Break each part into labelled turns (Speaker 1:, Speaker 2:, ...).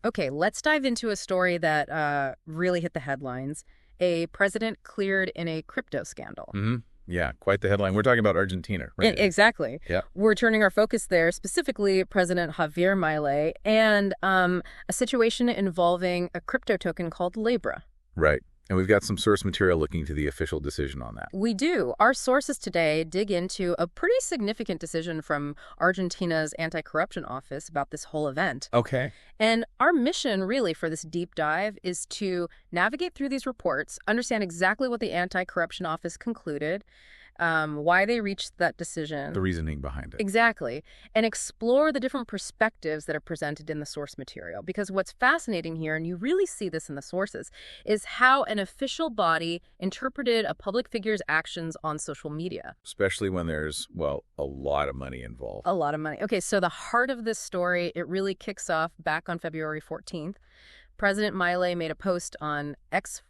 Speaker 1: Okay, let's dive into a story that really hit the headlines. A president cleared in a crypto scandal.
Speaker 2: hmm Yeah, quite the headline. We're talking about Argentina, right?
Speaker 1: Exactly.
Speaker 2: Yeah,
Speaker 1: We're turning our focus there, specifically President Javier Milei, and a situation involving a crypto token called LIBRA.
Speaker 2: right. And we've got some source material looking to the official decision on that.
Speaker 1: We do. Our sources today dig into a pretty significant decision from Argentina's anti-corruption office about this whole event.
Speaker 2: Okay.
Speaker 1: And our mission, really, for this deep dive is to navigate through these reports, understand exactly what the anti-corruption office concluded, why they reached that decision.
Speaker 2: The reasoning behind it.
Speaker 1: Exactly. And explore the different perspectives that are presented in the source material. Because what's fascinating here, and you really see this in the sources, is how an official body interpreted a public figure's actions on social media.
Speaker 2: Especially when there's, well, a lot of money involved.
Speaker 1: A lot of money. Okay, so the heart of this story, it really kicks off back on February 14th. President Milei made a post on X,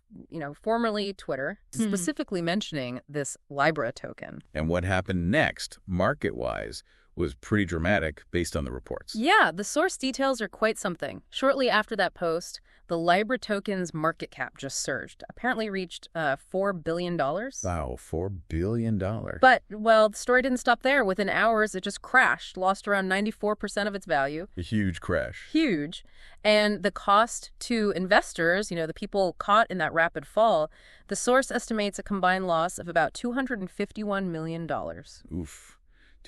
Speaker 1: formerly Twitter, specifically mentioning this LIBRA token.
Speaker 2: And what happened next, market-wise, was pretty dramatic based on the reports.
Speaker 1: Yeah, the source details are quite something. Shortly after that post, the LIBRA token's market cap just surged, apparently reached $4 billion.
Speaker 2: Wow, $4 billion.
Speaker 1: But, well, the story didn't stop there. Within hours, it just crashed, lost around 94% of its value.
Speaker 2: A huge crash.
Speaker 1: Huge. And the cost to investors, the people caught in that rapid fall, the source estimates a combined loss of about $251 million.
Speaker 2: Oof.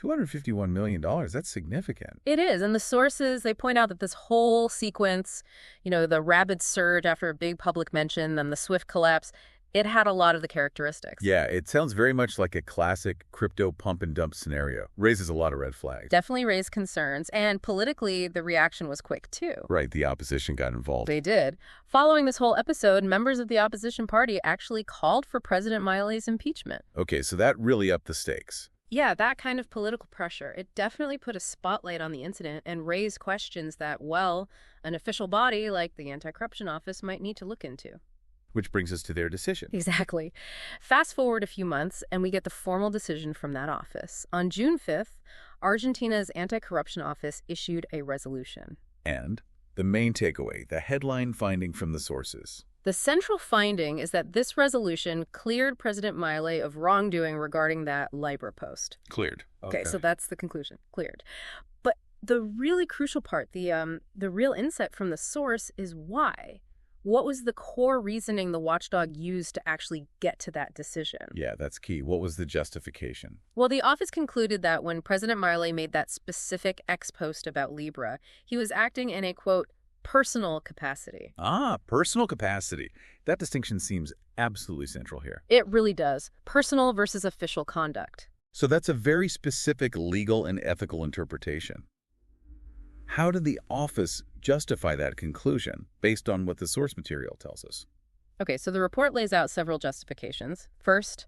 Speaker 2: $251 million, that's significant.
Speaker 1: It is. And the sources, they point out that this whole sequence, the rapid surge after a big public mention, then the swift collapse, it had a lot of the characteristics.
Speaker 2: Yeah, it sounds very much like a classic crypto pump and dump scenario. Raises a lot of red flags.
Speaker 1: Definitely raised concerns. And politically, the reaction was quick, too.
Speaker 2: Right, the opposition got involved.
Speaker 1: They did. Following this whole episode, members of the opposition party actually called for President Milei's impeachment.
Speaker 2: Okay, so that really upped the stakes.
Speaker 1: Yeah, that kind of political pressure, it definitely put a spotlight on the incident and raised questions that, well, an official body like the Anti-Corruption Office might need to look into.
Speaker 2: Which brings us to their decision.
Speaker 1: Exactly. Fast forward a few months, and we get the formal decision from that office. On June 5th, Argentina's Anti-Corruption Office issued a resolution.
Speaker 2: And the main takeaway, the headline finding from the sources.
Speaker 1: The central finding is that this resolution cleared President Milei of wrongdoing regarding that LIBRA post.
Speaker 2: Cleared.
Speaker 1: Okay, so that's the conclusion. Cleared. But the really crucial part, the real insight from the source is why. What was the core reasoning the watchdog used to actually get to that decision?
Speaker 2: Yeah, that's key. What was the justification?
Speaker 1: Well, the office concluded that when President Milei made that specific X post about Libra, he was acting in a, quote, personal capacity.
Speaker 2: Ah, personal capacity. That distinction seems absolutely central here.
Speaker 1: It really does. Personal versus official conduct.
Speaker 2: So that's a very specific legal and ethical interpretation. How did the office justify that conclusion based on what the source material tells us?
Speaker 1: Okay, so the report lays out several justifications. First,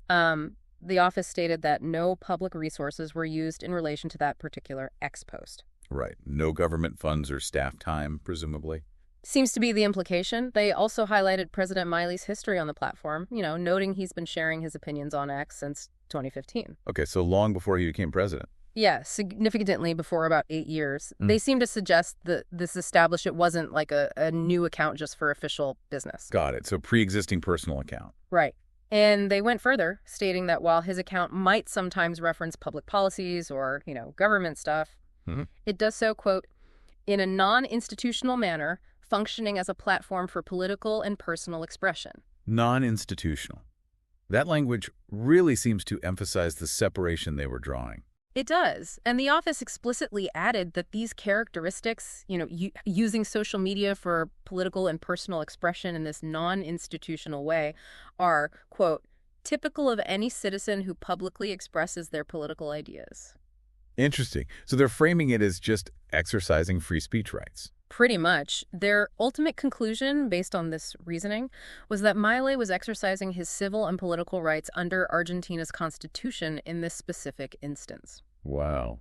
Speaker 1: the office stated that no public resources were used in relation to that particular X post.
Speaker 2: Right. No government funds or staff time, presumably.
Speaker 1: Seems to be the implication. They also highlighted President Milei's history on the platform, noting he's been sharing his opinions on X since 2015.
Speaker 2: Okay, so long before he became president.
Speaker 1: Yeah, significantly before about 8 years. They seem to suggest that this established it wasn't like a new account just for official business.
Speaker 2: Got it. So pre-existing personal account.
Speaker 1: Right. And they went further, stating that while his account might sometimes reference public policies or, government stuff, it does so, quote, in a non-institutional manner, functioning as a platform for political and personal expression.
Speaker 2: Non-institutional. That language really seems to emphasize the separation they were drawing.
Speaker 1: It does. And the office explicitly added that these characteristics, using social media for political and personal expression in this non-institutional way are, quote, typical of any citizen who publicly expresses their political ideas.
Speaker 2: Interesting. So they're framing it as just exercising free speech rights.
Speaker 1: Pretty much. Their ultimate conclusion, based on this reasoning, was that Milei was exercising his civil and political rights under Argentina's constitution in this specific instance.
Speaker 2: Wow.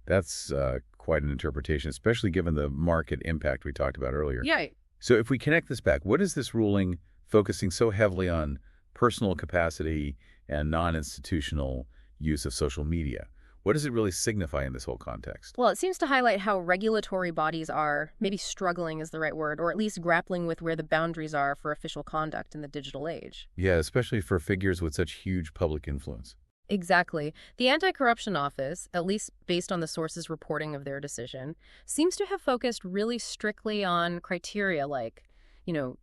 Speaker 2: That's quite an interpretation, especially given the market impact we talked about earlier.
Speaker 1: Yeah.
Speaker 2: So if we connect this back, what is this ruling focusing so heavily on personal capacity and non-institutional use of social media? What does it really signify in this whole context?
Speaker 1: Well, it seems to highlight how regulatory bodies are, maybe struggling is the right word, or at least grappling with where the boundaries are for official conduct in the digital age.
Speaker 2: Yeah, especially for figures with such huge public influence.
Speaker 1: Exactly. The Anti-Corruption Office, at least based on the source's reporting of their decision, seems to have focused really strictly on criteria like,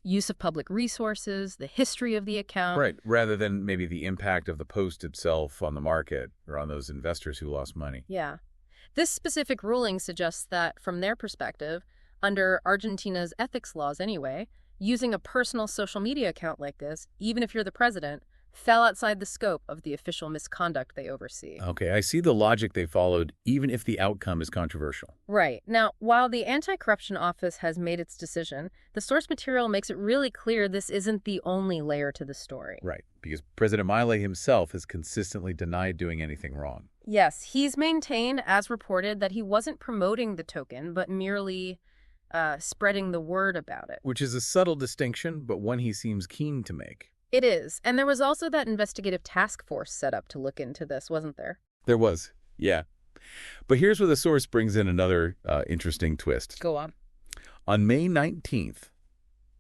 Speaker 1: use of public resources, the history of the account.
Speaker 2: Right, rather than maybe the impact of the post itself on the market or on those investors who lost money.
Speaker 1: Yeah. This specific ruling suggests that, from their perspective, under Argentina's ethics laws anyway, using a personal social media account like this, even if you're the president, fell outside the scope of the official misconduct they oversee.
Speaker 2: Okay, I see the logic they followed, even if the outcome is controversial.
Speaker 1: Right. Now, while the Anti-Corruption Office has made its decision, the source material makes it really clear this isn't the only layer to the story.
Speaker 2: Right, because President Milei himself has consistently denied doing anything wrong.
Speaker 1: Yes, he's maintained, as reported, that he wasn't promoting the token, but merely spreading the word about it.
Speaker 2: Which is a subtle distinction, but one he seems keen to make.
Speaker 1: It is. And there was also that investigative task force set up to look into this, wasn't there?
Speaker 2: There was, yeah. But here's where the source brings in another interesting twist.
Speaker 1: Go on.
Speaker 2: On May 19th,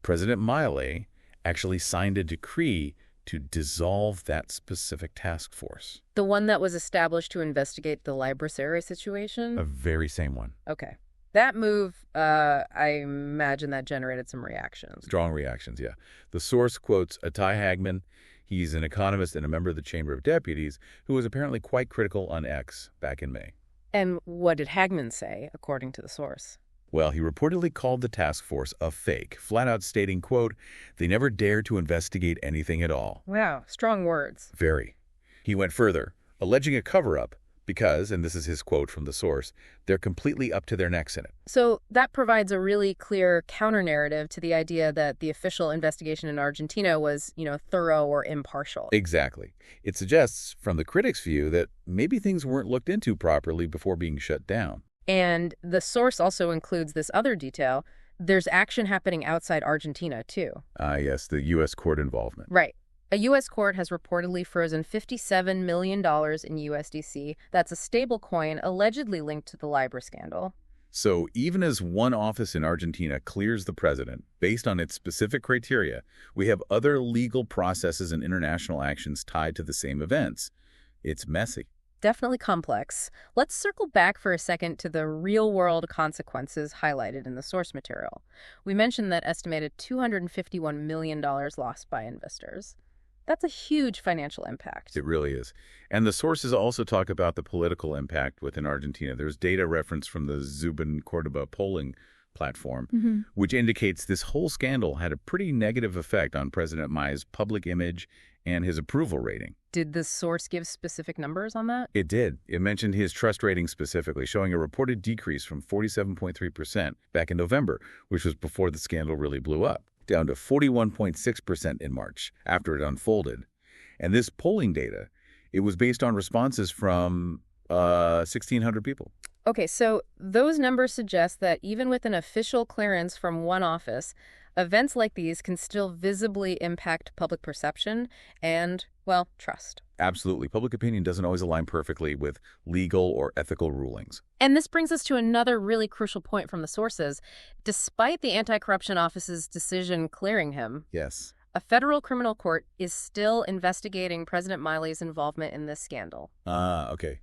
Speaker 2: President Milei actually signed a decree to dissolve that specific task force.
Speaker 1: The one that was established to investigate the LIBRA situation?
Speaker 2: A very same one.
Speaker 1: Okay. That move, I imagine that generated some reactions.
Speaker 2: Strong reactions, yeah. The source quotes Atai Hagman. He's an economist and a member of the Chamber of Deputies who was apparently quite critical on X back in May.
Speaker 1: And what did Hagman say, according to the source?
Speaker 2: Well, he reportedly called the task force a fake, flat out stating, quote, they never dared to investigate anything at all.
Speaker 1: Wow, strong words.
Speaker 2: Very. He went further, alleging a cover-up because, and this is his quote from the source, they're completely up to their necks in it.
Speaker 1: So that provides a really clear counter-narrative to the idea that the official investigation in Argentina was, thorough or impartial.
Speaker 2: Exactly. It suggests, from the critics' view, that maybe things weren't looked into properly before being shut down.
Speaker 1: And the source also includes this other detail. There's action happening outside Argentina, too.
Speaker 2: Yes, the U.S. court involvement.
Speaker 1: Right. A U.S. court has reportedly frozen $57 million in USDC. That's a stable coin allegedly linked to the LIBRA scandal.
Speaker 2: So even as one office in Argentina clears the president based on its specific criteria, we have other legal processes and international actions tied to the same events. It's messy.
Speaker 1: Definitely complex. Let's circle back for a second to the real-world consequences highlighted in the source material. We mentioned that estimated $251 million lost by investors. That's a huge financial impact.
Speaker 2: It really is. And the sources also talk about the political impact within Argentina. There's data reference from the Zubin Cordoba polling platform, which indicates this whole scandal had a pretty negative effect on President Milei's public image and his approval rating.
Speaker 1: Did the source give specific numbers on that?
Speaker 2: It did. It mentioned his trust rating specifically, showing a reported decrease from 47.3% back in November, which was before the scandal really blew up, down to 41.6% in March after it unfolded. And this polling data, it was based on responses from 1,600 people.
Speaker 1: Okay, so those numbers suggest that even with an official clearance from one office, events like these can still visibly impact public perception and, well, trust.
Speaker 2: Absolutely. Public opinion doesn't always align perfectly with legal or ethical rulings.
Speaker 1: And this brings us to another really crucial point from the sources. Despite the Anti-Corruption Office's decision clearing him,
Speaker 2: Yes.
Speaker 1: a federal criminal court is still investigating President Milei's involvement in this scandal.
Speaker 2: Okay.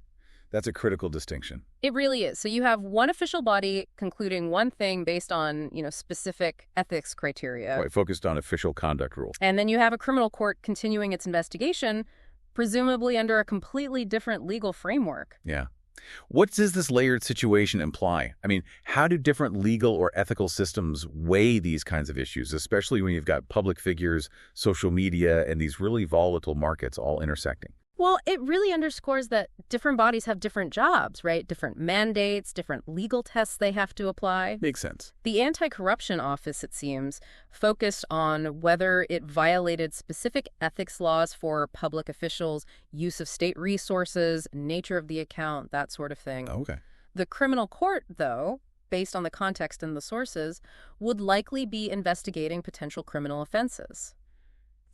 Speaker 2: That's a critical distinction.
Speaker 1: It really is. So you have one official body concluding one thing based on, specific ethics criteria.
Speaker 2: Quite focused on official conduct rule.
Speaker 1: And then you have a criminal court continuing its investigation, presumably under a completely different legal framework.
Speaker 2: Yeah. What does this layered situation imply? I mean, how do different legal or ethical systems weigh these kinds of issues, especially when you've got public figures, social media, and these really volatile markets all intersecting?
Speaker 1: Well, it really underscores that different bodies have different jobs, right? Different mandates, different legal tests they have to apply.
Speaker 2: Makes sense.
Speaker 1: The Anti-Corruption Office, it seems, focused on whether it violated specific ethics laws for public officials, use of state resources, nature of the account, that sort of thing.
Speaker 2: Okay.
Speaker 1: The criminal court, though, based on the context and the sources, would likely be investigating potential criminal offenses.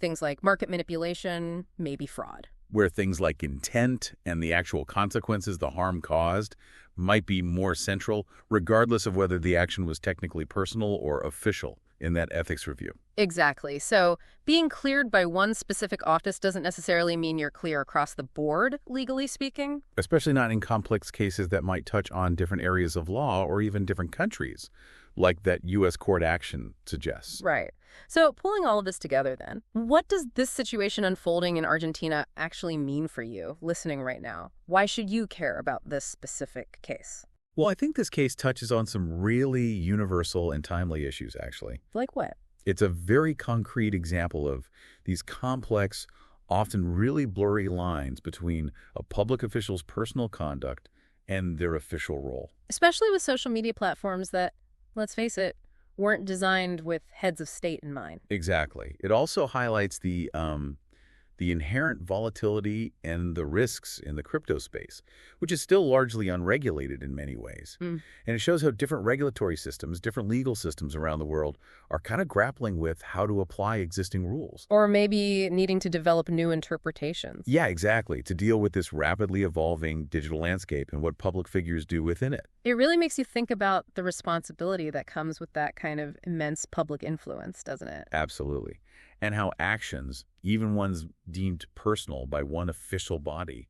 Speaker 1: Things like market manipulation, maybe fraud.
Speaker 2: where things like intent and the actual consequences, the harm caused, might be more central, regardless of whether the action was technically personal or official in that ethics review.
Speaker 1: Exactly. So being cleared by one specific office doesn't necessarily mean you're clear across the board, legally speaking.
Speaker 2: Especially not in complex cases that might touch on different areas of law or even different countries, like that U.S. court action suggests.
Speaker 1: Right. So pulling all of this together then, what does this situation unfolding in Argentina actually mean for you, listening right now? Why should you care about this specific case?
Speaker 2: Well, I think this case touches on some really universal and timely issues, actually.
Speaker 1: Like what?
Speaker 2: It's a very concrete example of these complex, often really blurry lines between a public official's personal conduct and their official role.
Speaker 1: Especially with social media platforms that, let's face it, weren't designed with heads of state in mind.
Speaker 2: Exactly. It also highlights the inherent volatility and the risks in the crypto space, which is still largely unregulated in many ways. And it shows how different regulatory systems, different legal systems around the world are kind of grappling with how to apply existing rules.
Speaker 1: Or maybe needing to develop new interpretations.
Speaker 2: Yeah, exactly, to deal with this rapidly evolving digital landscape and what public figures do within it.
Speaker 1: It really makes you think about the responsibility that comes with that kind of immense public influence, doesn't it?
Speaker 2: Absolutely. And how actions, even ones deemed personal by one official body,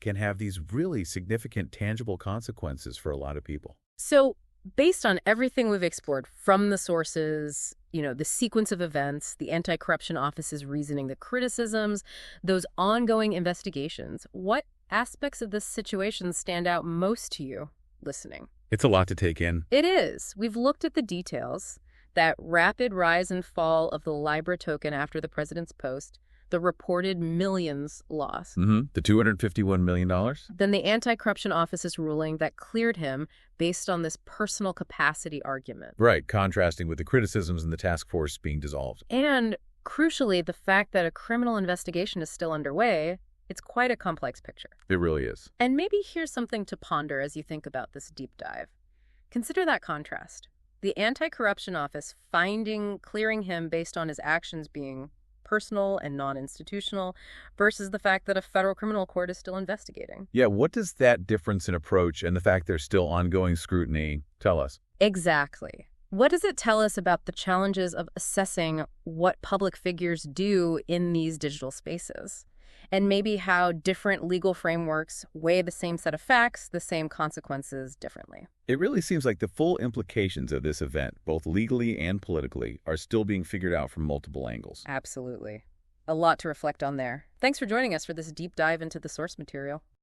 Speaker 2: can have these really significant tangible consequences for a lot of people.
Speaker 1: So, based on everything we've explored from the sources, the sequence of events, the anti-corruption office's reasoning, the criticisms, those ongoing investigations, what aspects of this situation stand out most to you listening?
Speaker 2: It's a lot to take in.
Speaker 1: It is. We've looked at the details. That rapid rise and fall of the LIBRA token after the president's post, the reported millions lost.
Speaker 2: The $251 million?
Speaker 1: Then the anti-corruption office's ruling that cleared him based on this personal capacity argument.
Speaker 2: Right, contrasting with the criticisms in the task force being dissolved.
Speaker 1: And crucially, the fact that a criminal investigation is still underway. It's quite a complex picture.
Speaker 2: It really is.
Speaker 1: And maybe here's something to ponder as you think about this deep dive. Consider that contrast. The anti-corruption office clearing him based on his actions being personal and non-institutional versus the fact that a federal criminal court is still investigating.
Speaker 2: Yeah, what does that difference in approach and the fact there's still ongoing scrutiny tell us?
Speaker 1: Exactly. What does it tell us about the challenges of assessing what public figures do in these digital spaces? And maybe how different legal frameworks weigh the same set of facts, the same consequences differently.
Speaker 2: It really seems like the full implications of this event, both legally and politically, are still being figured out from multiple angles.
Speaker 1: Absolutely. A lot to reflect on there. Thanks for joining us for this deep dive into the source material.